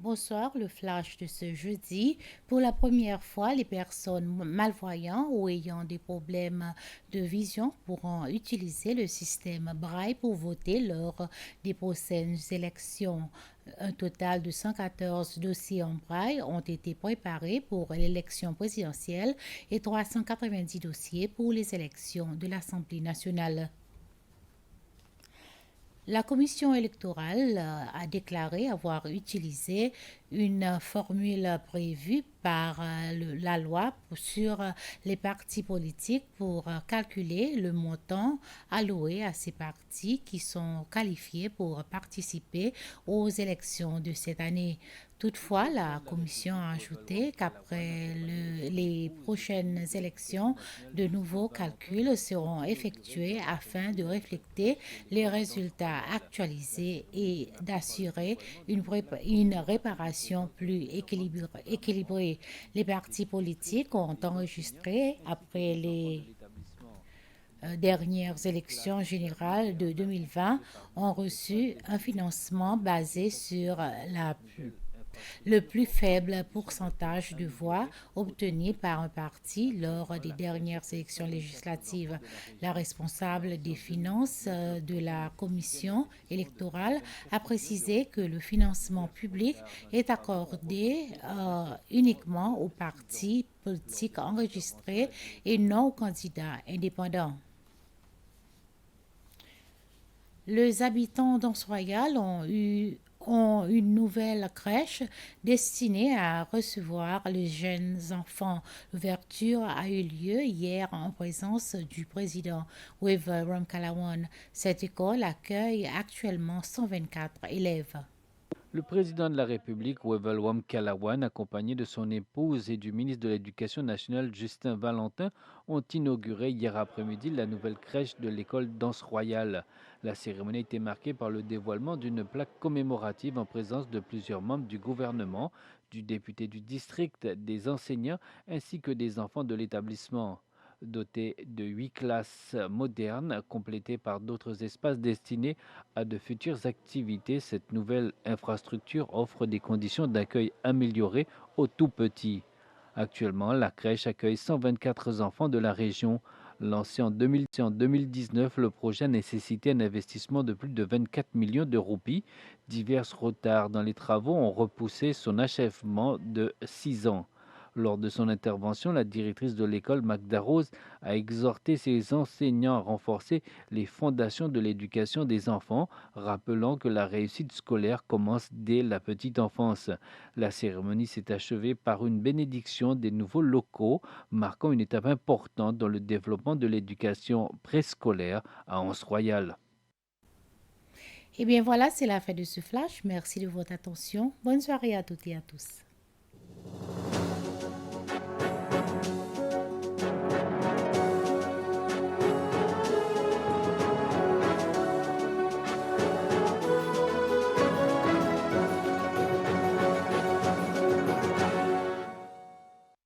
Bonsoir, le flash de ce jeudi. Pour la première fois, les personnes malvoyantes ou ayant des problèmes de vision pourront utiliser le système Braille pour voter lors des prochaines élections. Un total de 114 dossiers en Braille ont été préparés pour l'élection présidentielle et 390 dossiers pour les élections de l'Assemblée nationale. La commission électorale a déclaré avoir utilisé une formule prévue par la loi sur les partis politiques pour calculer le montant alloué à ces partis qui sont qualifiés pour participer aux élections de cette année. Toutefois, la Commission a ajouté qu'après les prochaines élections, de nouveaux calculs seront effectués afin de refléter les résultats actualisés et d'assurer une réparation plus équilibrée. Les partis politiques ont enregistré, après les dernières élections générales de 2020, ont reçu un financement basé sur le plus faible pourcentage de voix obtenues par un parti lors des dernières élections législatives. La responsable des finances de la commission électorale a précisé que le financement public est accordé uniquement aux partis politiques enregistrés et non aux candidats indépendants. Les habitants d'Anse-Royal ont une nouvelle crèche destinée à recevoir les jeunes enfants. L'ouverture a eu lieu hier en présence du président Weaver Ramkalawan. Cette école accueille actuellement 124 élèves. Le président de la République, Wevewam Kalawan, accompagné de son épouse et du ministre de l'Éducation nationale, Justin Valentin, ont inauguré hier après-midi la nouvelle crèche de l'école Danse Royale. La cérémonie a été marquée par le dévoilement d'une plaque commémorative en présence de plusieurs membres du gouvernement, du député du district, des enseignants ainsi que des enfants de l'établissement. Dotée de 8 classes modernes, complétées par d'autres espaces destinés à de futures activités, cette nouvelle infrastructure offre des conditions d'accueil améliorées aux tout petits. Actuellement, la crèche accueille 124 enfants de la région. Lancé en 2019, le projet a nécessité un investissement de plus de 24 millions de roupies. Divers retards dans les travaux ont repoussé son achèvement de 6 ans. Lors de son intervention, la directrice de l'école, Magda Rose, a exhorté ses enseignants à renforcer les fondations de l'éducation des enfants, rappelant que la réussite scolaire commence dès la petite enfance. La cérémonie s'est achevée par une bénédiction des nouveaux locaux, marquant une étape importante dans le développement de l'éducation préscolaire à Anse-Royal. Eh bien voilà, c'est la fin de ce flash. Merci de votre attention. Bonne soirée à toutes et à tous.